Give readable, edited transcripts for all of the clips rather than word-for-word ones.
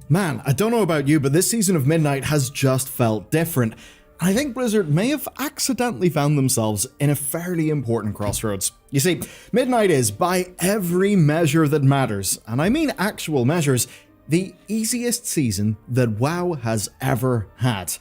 Man, I don't know about you, but this season of Midnight has just felt different. I think Blizzard may have accidentally found themselves in a fairly important crossroads. You see, Midnight is, by every measure that matters, and I mean actual measures, the easiest season that WoW has ever had.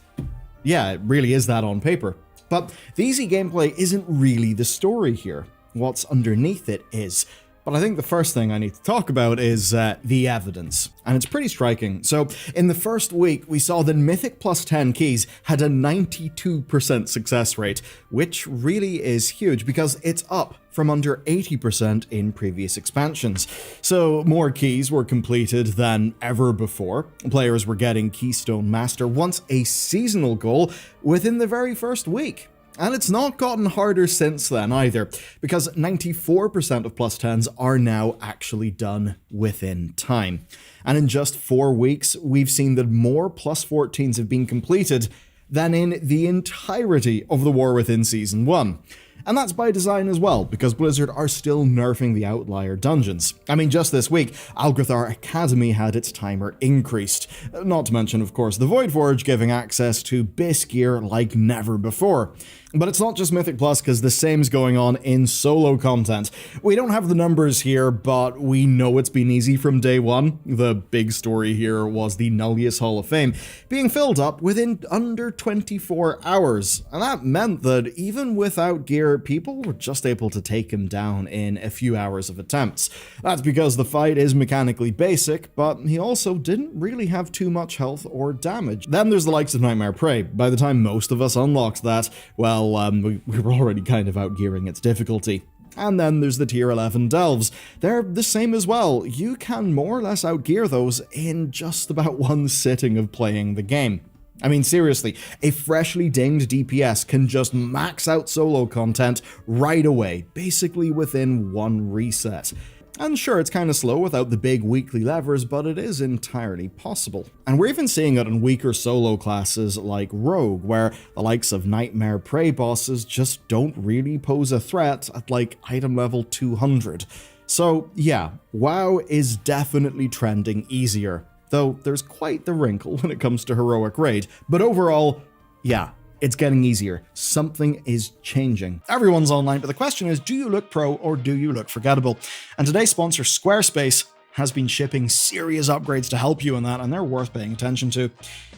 Yeah, it really is that on paper. But the easy gameplay isn't really the story here. What's underneath it is. But I think the first thing I need to talk about is the evidence, and it's pretty striking. So in the first week, we saw that Mythic plus 10 keys had a 92% success rate, which really is huge because it's up from under 80% in previous expansions. So more keys were completed than ever before. Players were getting Keystone Master once a seasonal goal within the very first week. And it's not gotten harder since then either, because 94% of plus 10s are now actually done within time. And in just 4 weeks, we've seen that more plus 14s have been completed than in the entirety of the War Within Season 1. And that's by design as well, because Blizzard are still nerfing the outlier dungeons. I mean, just this week, Algrathar Academy had its timer increased. Not to mention, of course, the Voidforge giving access to Bis gear like never before. But it's not just Mythic Plus, because the same's going on in solo content. We don't have the numbers here, but we know it's been easy from day one. The big story here was the Nullaeus Hall of Fame being filled up within under 24 hours. And that meant that even without gear, people were just able to take him down in a few hours of attempts. That's because the fight is mechanically basic, but he also didn't really have too much health or damage. Then there's the likes of Nightmare Prey. By the time most of us unlocked that, well, we were already kind of outgearing its difficulty. And then there's the tier 11 delves. They're the same as well. You can more or less outgear those in just about one sitting of playing the game. I mean, seriously, a freshly dinged DPS can just max out solo content right away, basically within one reset. And sure, it's kind of slow without the big weekly levers, but it is entirely possible. And we're even seeing it on weaker solo classes like Rogue, where the likes of Nightmare Prey bosses just don't really pose a threat at like item level 200. So yeah, WoW is definitely trending easier, though there's quite the wrinkle when it comes to heroic raid. But overall, yeah, it's getting easier. Something is changing. Everyone's online, but the question is, do you look pro or do you look forgettable? And today's sponsor, Squarespace, has been shipping serious upgrades to help you in that, and they're worth paying attention to.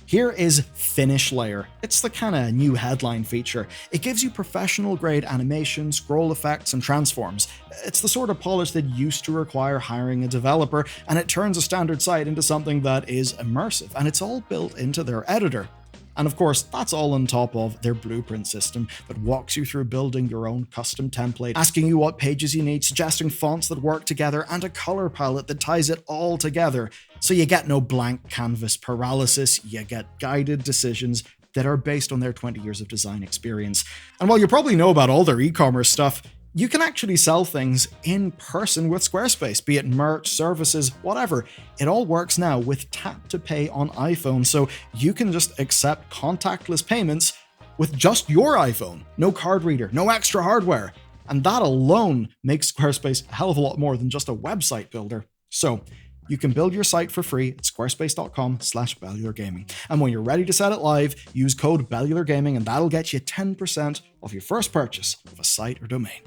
Here is Finish Layer. It's the kind of new headline feature. It gives you professional grade animation, scroll effects, and transforms. It's the sort of polish that used to require hiring a developer, and it turns a standard site into something that is immersive, and it's all built into their editor. And of course, that's all on top of their blueprint system that walks you through building your own custom template, asking you what pages you need, suggesting fonts that work together, and a color palette that ties it all together. So you get no blank canvas paralysis, you get guided decisions that are based on their 20 years of design experience. And while you probably know about all their e-commerce stuff, you can actually sell things in person with Squarespace, be it merch, services, whatever. It all works now with tap to pay on iPhone, so you can just accept contactless payments with just your iPhone. No card reader, no extra hardware. And that alone makes Squarespace a hell of a lot more than just a website builder. So you can build your site for free at squarespace.com/BellularGaming. And when you're ready to set it live, use code BellularGaming and that'll get you 10% off your first purchase of a site or domain.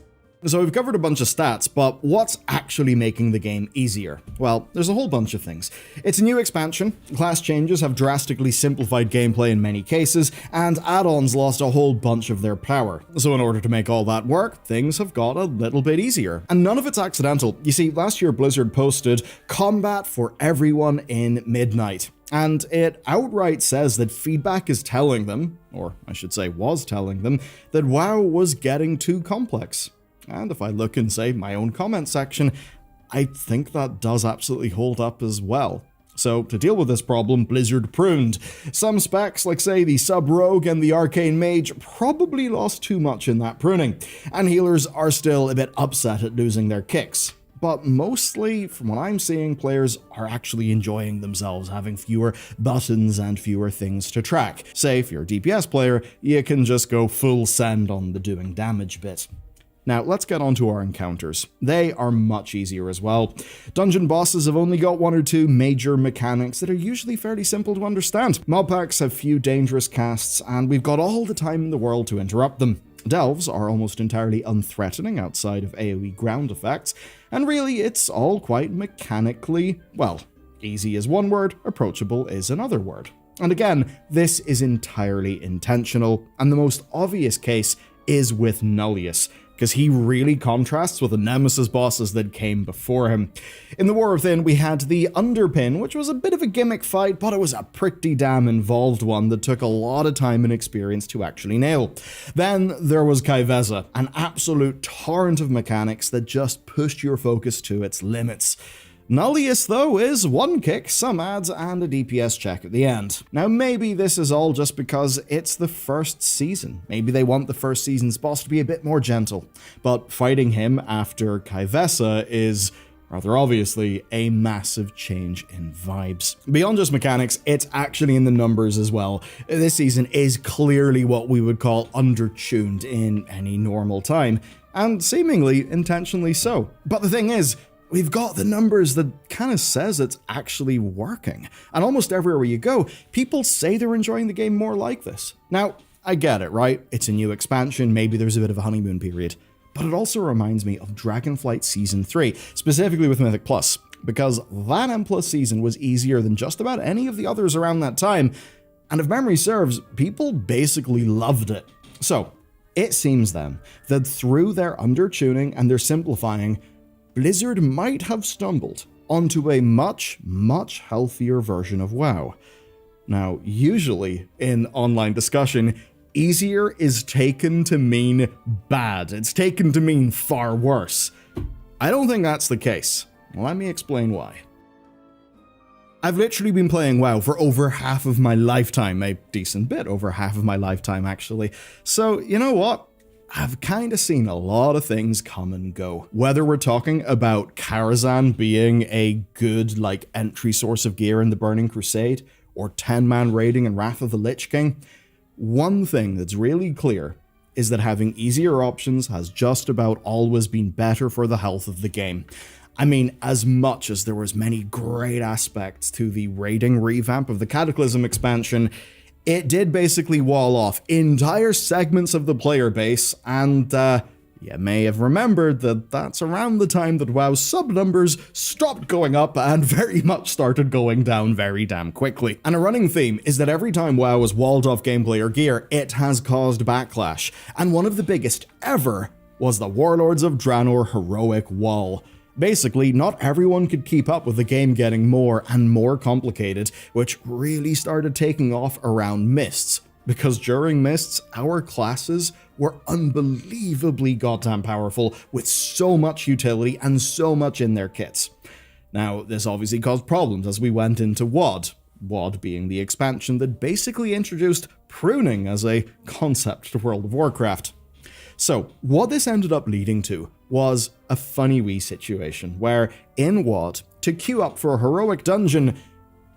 So we've covered a bunch of stats, but what's actually making the game easier? Well, there's a whole bunch of things. It's a new expansion, class changes have drastically simplified gameplay in many cases, and add-ons lost a whole bunch of their power. So in order to make all that work, things have got a little bit easier. And none of it's accidental. You see, last year Blizzard posted combat for everyone in Midnight. And it outright says that feedback is telling them, or I should say was telling them, that WoW was getting too complex. And if I look in, say, my own comment section, I think that does absolutely hold up as well. So to deal with this problem, Blizzard pruned. Some specs, like say the Sub-Rogue and the Arcane Mage, probably lost too much in that pruning, and healers are still a bit upset at losing their kicks. But mostly, from what I'm seeing, players are actually enjoying themselves, having fewer buttons and fewer things to track. Say, if you're a DPS player, you can just go full send on the doing damage bit. Now, let's get on to our encounters. They are much easier as well. Dungeon bosses have only got one or two major mechanics that are usually fairly simple to understand. Mob packs have few dangerous casts, and we've got all the time in the world to interrupt them. Delves are almost entirely unthreatening outside of AoE ground effects, and really it's all quite mechanically, well, easy is one word, approachable is another word. And again, this is entirely intentional, and the most obvious case is with Nullaeus, because he really contrasts with the nemesis bosses that came before him. In the War Within, we had the Underpin, which was a bit of a gimmick fight, but it was a pretty damn involved one that took a lot of time and experience to actually nail. Then there was Kaiveza, an absolute torrent of mechanics that just pushed your focus to its limits. Nullaeus, though, is one kick, some adds, and a DPS check at the end. Now, maybe this is all just because it's the first season. Maybe they want the first season's boss to be a bit more gentle. But fighting him after Kaiveza is, rather obviously, a massive change in vibes. Beyond just mechanics, it's actually in the numbers as well. This season is clearly what we would call undertuned in any normal time, and seemingly intentionally so. But the thing is, we've got the numbers that kind of says it's actually working. And almost everywhere you go, people say they're enjoying the game more like this. Now, I get it, right? It's a new expansion, maybe there's a bit of a honeymoon period. But it also reminds me of Dragonflight Season 3, specifically with Mythic Plus, because that M+ season was easier than just about any of the others around that time, and if memory serves, people basically loved it. So, it seems then that through their undertuning and their simplifying, Blizzard might have stumbled onto a much, much healthier version of WoW. Now, usually in online discussion, easier is taken to mean bad. It's taken to mean far worse. I don't think that's the case. Let me explain why. I've literally been playing WoW for over half of my lifetime, a decent bit over half of my lifetime actually. So, you know what? I've kind of seen a lot of things come and go. Whether we're talking about Karazhan being a good, entry source of gear in the Burning Crusade, or 10-man raiding in Wrath of the Lich King, one thing that's really clear is that having easier options has just about always been better for the health of the game. I mean, as much as there was many great aspects to the raiding revamp of the Cataclysm expansion, it did basically wall off entire segments of the player base, and you may have remembered that that's around the time that WoW's sub numbers stopped going up and very much started going down very damn quickly. And a running theme is that every time WoW has walled off gameplay or gear, it has caused backlash, and one of the biggest ever was the Warlords of Draenor heroic wall. Basically, not everyone could keep up with the game getting more and more complicated, which really started taking off around Mists, because during Mists, our classes were unbelievably goddamn powerful, with so much utility and so much in their kits. Now, this obviously caused problems as we went into WoD, WoD being the expansion that basically introduced pruning as a concept to World of Warcraft. So, what this ended up leading to was a funny wee situation where, in WoD, to queue up for a heroic dungeon,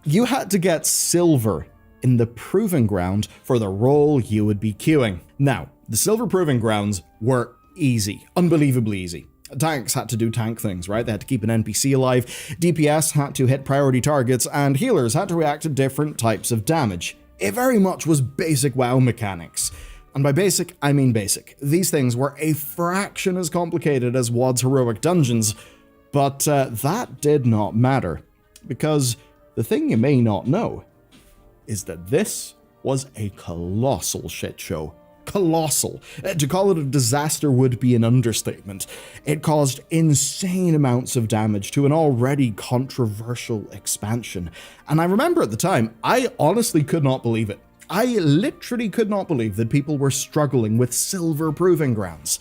you had to get silver in the proving ground for the role you would be queuing. Now, the silver proving grounds were easy, unbelievably easy. Tanks had to do tank things, right? They had to keep an NPC alive, DPS had to hit priority targets, and healers had to react to different types of damage. It very much was basic WoW mechanics. And by basic, I mean basic. These things were a fraction as complicated as WoD's heroic dungeons, but that did not matter, because the thing you may not know is that this was a colossal shit show. Colossal. To call it a disaster would be an understatement. It caused insane amounts of damage to an already controversial expansion. And I remember at the time, I honestly could not believe it. I literally could not believe that people were struggling with silver proving grounds.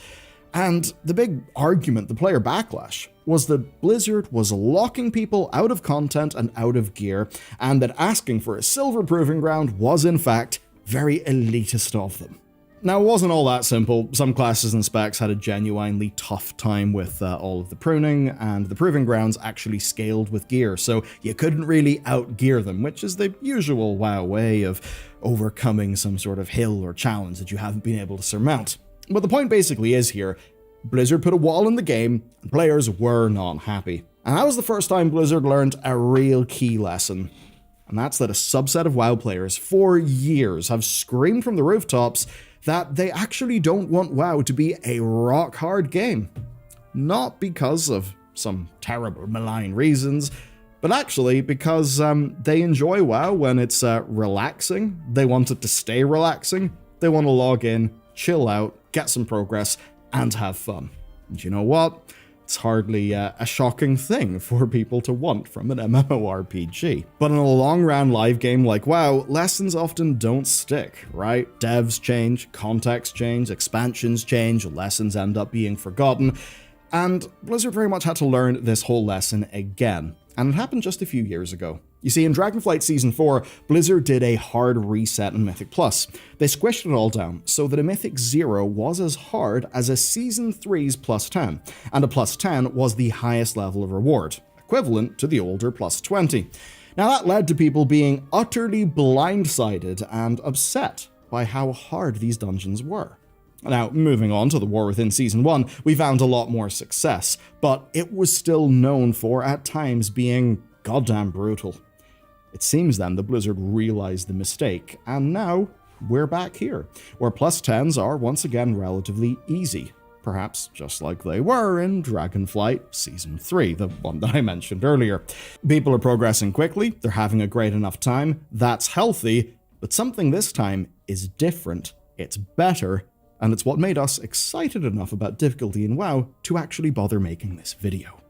And the big argument, the player backlash, was that Blizzard was locking people out of content and out of gear, and that asking for a silver proving ground was in fact very elitist of them. Now, it wasn't all that simple. Some classes and specs had a genuinely tough time with all of the pruning, and the proving grounds actually scaled with gear, so you couldn't really outgear them, which is the usual WoW way of overcoming some sort of hill or challenge that you haven't been able to surmount. But the point basically is here, Blizzard put a wall in the game, and players were not happy. And that was the first time Blizzard learned a real key lesson. And that's that a subset of WoW players for years have screamed from the rooftops that they actually don't want WoW to be a rock-hard game. Not because of some terrible malign reasons, but actually because they enjoy WoW when it's relaxing, they want it to stay relaxing, they want to log in, chill out, get some progress, and have fun. And you know what? It's hardly a shocking thing for people to want from an MMORPG. But in a long-ran live game like WoW, lessons often don't stick, right? Devs change, context change, expansions change, lessons end up being forgotten, and Blizzard very much had to learn this whole lesson again. And it happened just a few years ago. You see, in Dragonflight Season 4, Blizzard did a hard reset in Mythic Plus. They squished it all down so that a Mythic 0 was as hard as a Season 3's plus 10, and a plus 10 was the highest level of reward, equivalent to the older plus 20. Now that led to people being utterly blindsided and upset by how hard these dungeons were. Now, moving on to the War Within Season 1, we found a lot more success, but it was still known for, at times, being goddamn brutal. It seems then that Blizzard realized the mistake, and now we're back here, where plus 10s are once again relatively easy, perhaps just like they were in Dragonflight Season 3, the one that I mentioned earlier. People are progressing quickly, they're having a great enough time, that's healthy, but something this time is different, it's better, and it's what made us excited enough about difficulty in WoW to actually bother making this video.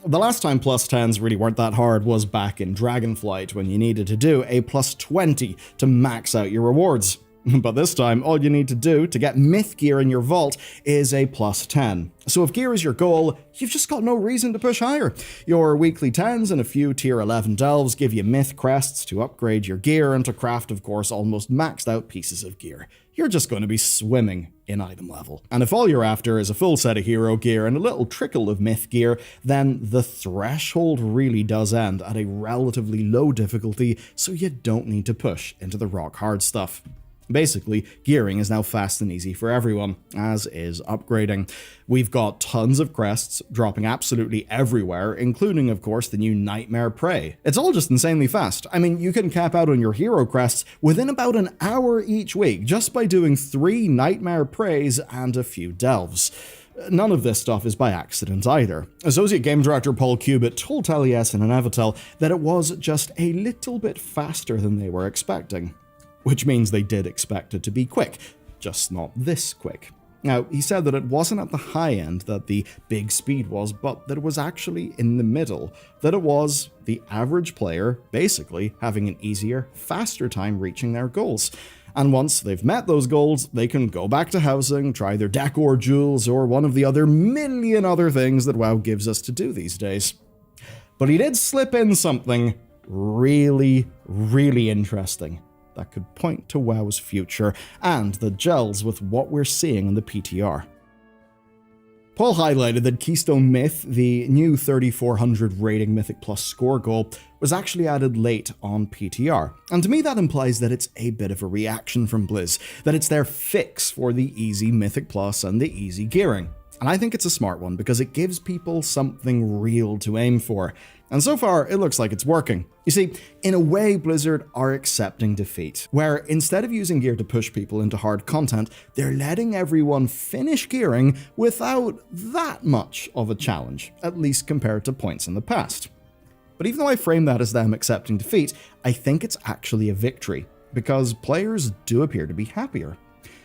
The last time plus 10s really weren't that hard was back in Dragonflight, when you needed to do a plus 20 to max out your rewards. But this time, all you need to do to get myth gear in your vault is a plus 10. So if gear is your goal, you've just got no reason to push higher. Your weekly 10s and a few tier 11 delves give you myth crests to upgrade your gear and to craft, of course, almost maxed out pieces of gear. You're just going to be swimming in item level. And if all you're after is a full set of hero gear and a little trickle of myth gear, then the threshold really does end at a relatively low difficulty, so you don't need to push into the rock hard stuff. Basically, gearing is now fast and easy for everyone, as is upgrading. We've got tons of crests dropping absolutely everywhere, including, of course, the new Nightmare Prey. It's all just insanely fast. I mean, you can cap out on your hero crests within about an hour each week, just by doing 3 Nightmare Preys and a few delves. None of this stuff is by accident either. Associate Game Director Paul Kubit told Taliesin and Evitel that it was just a little bit faster than they were expecting. Which means they did expect it to be quick, just not this quick. Now, he said that it wasn't at the high end that the big speed was, but that it was actually in the middle, that it was the average player basically having an easier, faster time reaching their goals. And once they've met those goals, they can go back to housing, try their decor jewels, or one of the other million other things that WoW gives us to do these days. But he did slip in something really, really interesting that could point to WoW's future, and that gels with what we're seeing in the PTR. Paul highlighted that Keystone Myth, the new 3400 rating Mythic Plus score goal, was actually added late on PTR, and to me that implies that it's a bit of a reaction from Blizz, that it's their fix for the easy Mythic Plus and the easy gearing. And I think it's a smart one because it gives people something real to aim for. And so far, it looks like it's working. You see, in a way, Blizzard are accepting defeat, where instead of using gear to push people into hard content, they're letting everyone finish gearing without that much of a challenge, at least compared to points in the past. But even though I frame that as them accepting defeat, I think it's actually a victory, because players do appear to be happier.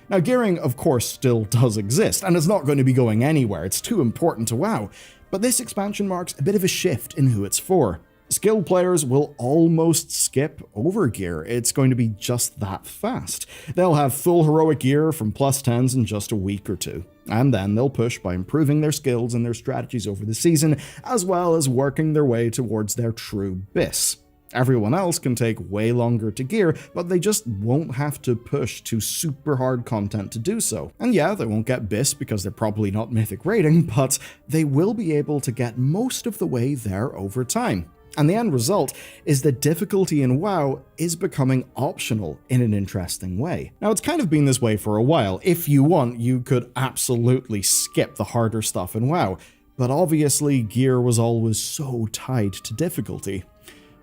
Now, gearing, of course, still does exist, and it's not going to be going anywhere, it's too important to WoW, but this expansion marks a bit of a shift in who it's for. Skilled players will almost skip over gear, it's going to be just that fast. They'll have full heroic gear from plus 10s in just a week or two, and then they'll push by improving their skills and their strategies over the season, as well as working their way towards their true BIS. Everyone else can take way longer to gear, but they just won't have to push to super hard content to do so. And yeah, they won't get BIS because they're probably not mythic rating, but they will be able to get most of the way there over time. And the end result is that difficulty in WoW is becoming optional in an interesting way. Now, it's kind of been this way for a while. If you want, you could absolutely skip the harder stuff in WoW, but obviously gear was always so tied to difficulty.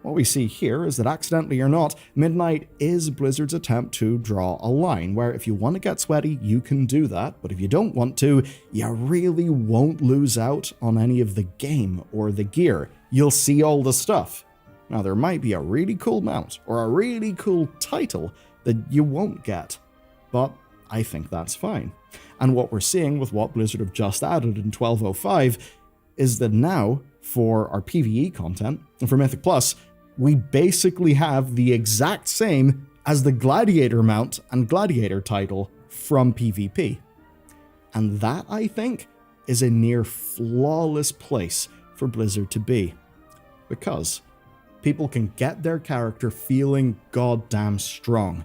What we see here is that, accidentally or not, Midnight is Blizzard's attempt to draw a line where if you want to get sweaty, you can do that, but if you don't want to, you really won't lose out on any of the game or the gear. You'll see all the stuff. Now, there might be a really cool mount or a really cool title that you won't get, but I think that's fine. And what we're seeing with what Blizzard have just added in 12.05 is that now, for our PvE content, and for Mythic Plus, we basically have the exact same as the Gladiator mount and Gladiator title from PvP. And that, I think, is a near flawless place for Blizzard to be, because people can get their character feeling goddamn strong.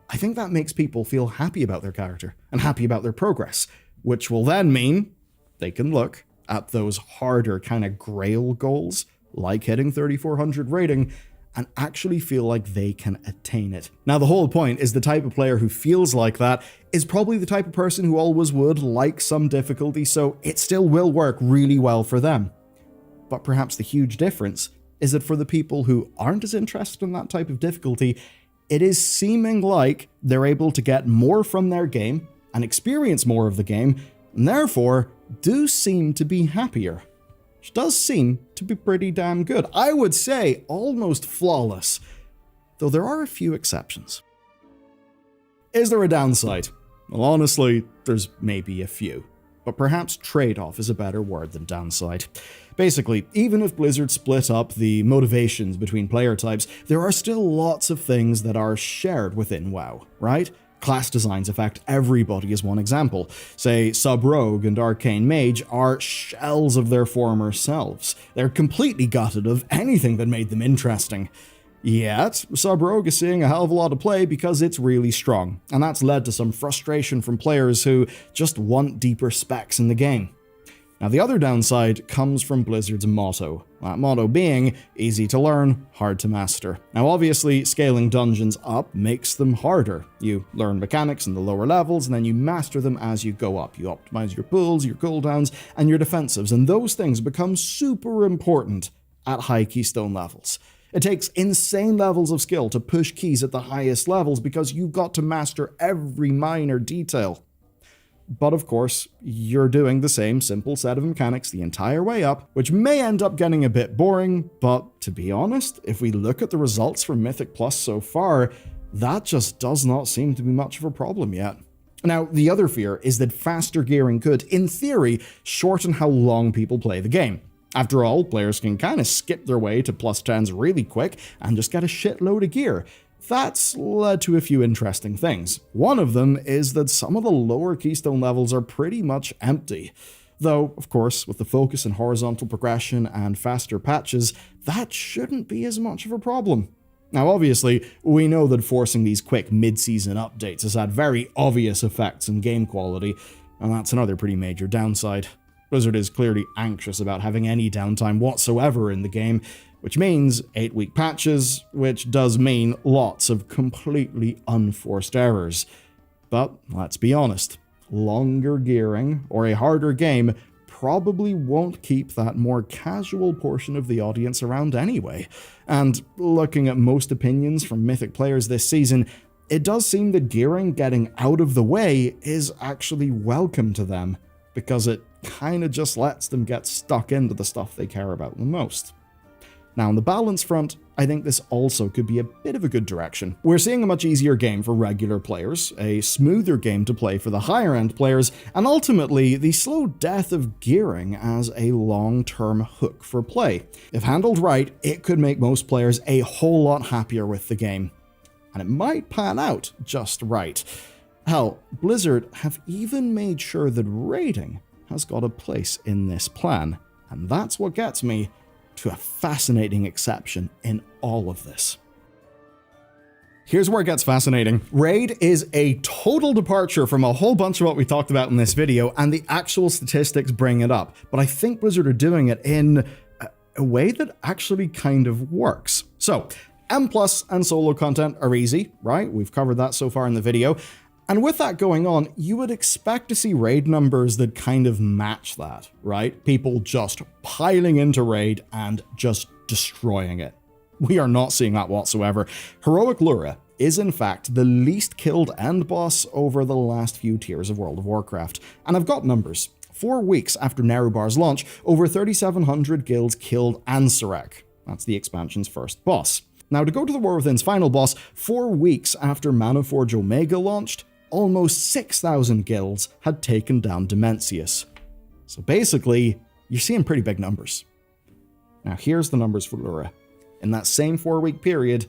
I think that makes people feel happy about their character and happy about their progress, which will then mean they can look at those harder kind of grail goals, like hitting 3400 rating, and actually feel like they can attain it. Now, the whole point is the type of player who feels like that is probably the type of person who always would like some difficulty, so it still will work really well for them. But perhaps the huge difference is that for the people who aren't as interested in that type of difficulty, it is seeming like they're able to get more from their game and experience more of the game, and therefore do seem to be happier. Which does seem to be pretty damn good. I would say almost flawless, though there are a few exceptions. Is there a downside? Well, honestly, there's maybe a few, but perhaps trade-off is a better word than downside. Basically, even if Blizzard split up the motivations between player types, there are still lots of things that are shared within WoW, right? Class designs affect everybody is one example. Say, Sub-Rogue and Arcane Mage are shells of their former selves. They're completely gutted of anything that made them interesting. Yet, Sub-Rogue is seeing a hell of a lot of play because it's really strong, and that's led to some frustration from players who just want deeper specs in the game. Now, the other downside comes from Blizzard's motto, that motto being easy to learn, hard to master. Now, obviously, scaling dungeons up makes them harder. You learn mechanics in the lower levels, and then you master them as you go up. You optimize your pulls, your cooldowns, and your defensives, and those things become super important at high keystone levels. It takes insane levels of skill to push keys at the highest levels because you've got to master every minor detail. But of course, you're doing the same simple set of mechanics the entire way up, which may end up getting a bit boring, but to be honest, if we look at the results from Mythic Plus so far, that just does not seem to be much of a problem yet. Now, the other fear is that faster gearing could, in theory, shorten how long people play the game. After all, players can kind of skip their way to plus 10s really quick and just get a shitload of gear. That's led to a few interesting things. One of them is that some of the lower keystone levels are pretty much empty. Though, of course, with the focus on horizontal progression and faster patches, that shouldn't be as much of a problem. Now, obviously, we know that forcing these quick mid-season updates has had very obvious effects on game quality, and that's another pretty major downside. Blizzard is clearly anxious about having any downtime whatsoever in the game, which means 8-week patches, which does mean lots of completely unforced errors. But let's be honest, longer gearing or a harder game probably won't keep that more casual portion of the audience around anyway. And looking at most opinions from Mythic players this season, it does seem that gearing getting out of the way is actually welcome to them, because it kinda just lets them get stuck into the stuff they care about the most. Now, on the balance front, I think this also could be a bit of a good direction. We're seeing a much easier game for regular players, a smoother game to play for the higher-end players, and ultimately, the slow death of gearing as a long-term hook for play. If handled right, it could make most players a whole lot happier with the game. And it might pan out just right. Hell, Blizzard have even made sure that raiding has got a place in this plan, and that's what gets me to a fascinating exception in all of this. Here's where it gets fascinating. Raid is a total departure from a whole bunch of what we talked about in this video, and the actual statistics bring it up. But I think Blizzard are doing it in a way that actually kind of works. So, M+ and solo content are easy, right? We've covered that so far in the video. And with that going on, you would expect to see raid numbers that kind of match that, right? People just piling into raid and just destroying it. We are not seeing that whatsoever. Heroic Lura is in fact the least killed end boss over the last few tiers of World of Warcraft. And I've got numbers. 4 weeks after Nerubar's launch, over 3,700 guilds killed Ansarek. That's the expansion's first boss. Now, to go to the War Within's final boss, 4 weeks after Manaforge Omega launched, almost 6,000 guilds had taken down Demolishing. So basically, you're seeing pretty big numbers. Now here's the numbers for Lura. In that same 4-week period,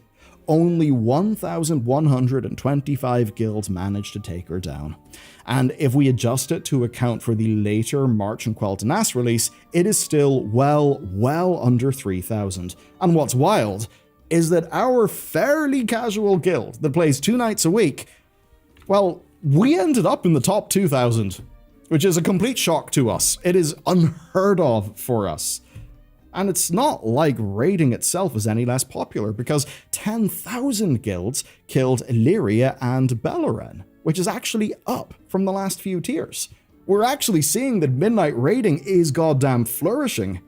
only 1,125 guilds managed to take her down. And if we adjust it to account for the later March and Quel'Thanas release, it is still well under 3,000. And what's wild is that our fairly casual guild that plays 2 nights a week, well, we ended up in the top 2,000, which is a complete shock to us. It is unheard of for us. And it's not like raiding itself is any less popular, because 10,000 guilds killed Illyria and Bellular, which is actually up from the last few tiers. We're actually seeing that midnight raiding is goddamn flourishing.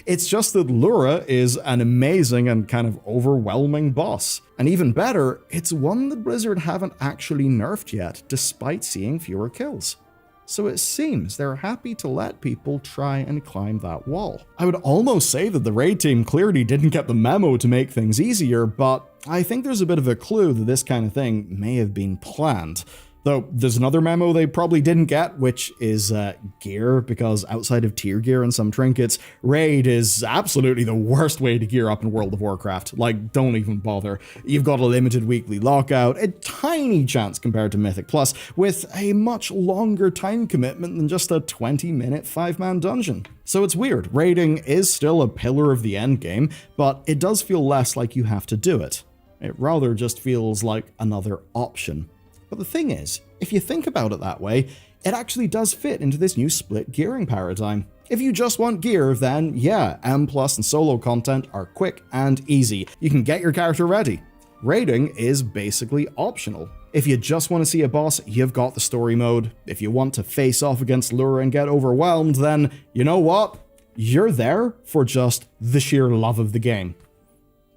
It's just that Lura is an amazing and kind of overwhelming boss. And even better, it's one that Blizzard haven't actually nerfed yet, despite seeing fewer kills. So it seems they're happy to let people try and climb that wall. I would almost say that the raid team clearly didn't get the memo to make things easier, but I think there's a bit of a clue that this kind of thing may have been planned. Though there's another memo they probably didn't get, which is gear, because outside of tier gear and some trinkets, raid is absolutely the worst way to gear up in World of Warcraft. Like, don't even bother. You've got a limited weekly lockout, a tiny chance compared to Mythic Plus, with a much longer time commitment than just a 20-minute 5-man dungeon. So it's weird. Raiding is still a pillar of the endgame, but it does feel less like you have to do it. It rather just feels like another option. But the thing is, if you think about it that way, it actually does fit into this new split gearing paradigm. If you just want gear, then yeah, M+ and solo content are quick and easy. You can get your character ready. Raiding is basically optional. If you just want to see a boss, you've got the story mode. If you want to face off against Lura and get overwhelmed, then you know what? You're there for just the sheer love of the game.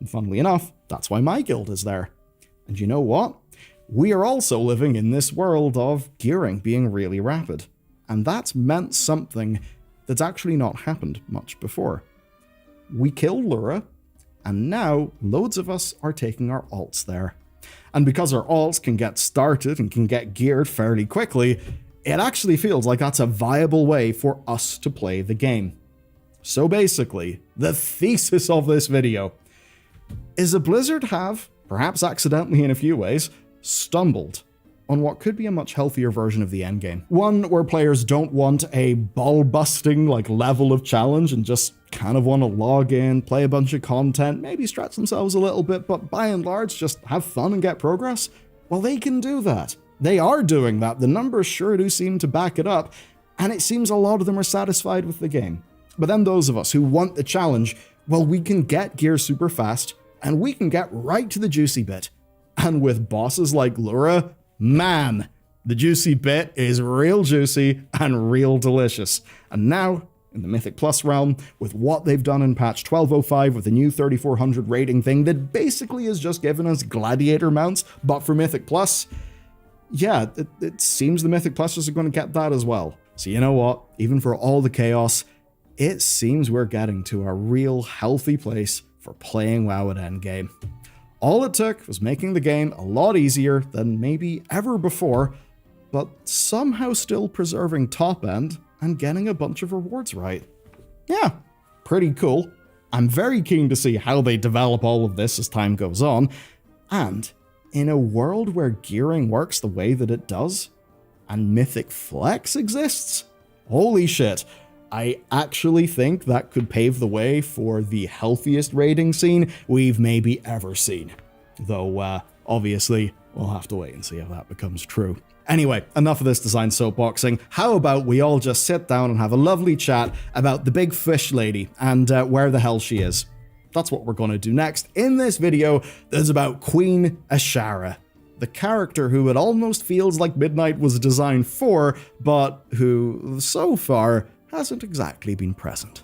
And funnily enough, that's why my guild is there. And you know what? We are also living in this world of gearing being really rapid. And that's meant something that's actually not happened much before. We killed Lura, and now loads of us are taking our alts there. And because our alts can get started and can get geared fairly quickly, it actually feels like that's a viable way for us to play the game. So basically, the thesis of this video is that Blizzard have, perhaps accidentally in a few ways, stumbled on what could be a much healthier version of the endgame. One where players don't want a ball-busting level of challenge and just kind of want to log in, play a bunch of content, maybe stretch themselves a little bit, but by and large just have fun and get progress. Well, they can do that. They are doing that. The numbers sure do seem to back it up, and it seems a lot of them are satisfied with the game. But then those of us who want the challenge, well, we can get gear super fast, and we can get right to the juicy bit. And with bosses like Lura, man, the juicy bit is real juicy and real delicious. And now, in the Mythic Plus realm, with what they've done in patch 1205 with the new 3400 rating thing that basically has just given us gladiator mounts, but for Mythic Plus, yeah, it seems the Mythic Pluses are going to get that as well. So you know what? Even for all the chaos, it seems we're getting to a real healthy place for playing WoW at endgame. All it took was making the game a lot easier than maybe ever before, but somehow still preserving top end and getting a bunch of rewards right. Yeah, pretty cool. I'm very keen to see how they develop all of this as time goes on, and in a world where gearing works the way that it does, and Mythic Flex exists, holy shit, I actually think that could pave the way for the healthiest raiding scene we've maybe ever seen. Though, obviously, we'll have to wait and see if that becomes true. Anyway, enough of this design soapboxing. How about we all just sit down and have a lovely chat about the big fish lady and where the hell she is. That's what we're going to do next in this video that's about Queen Ashara, the character who it almost feels like Midnight was designed for, but who, so far, hasn't exactly been present.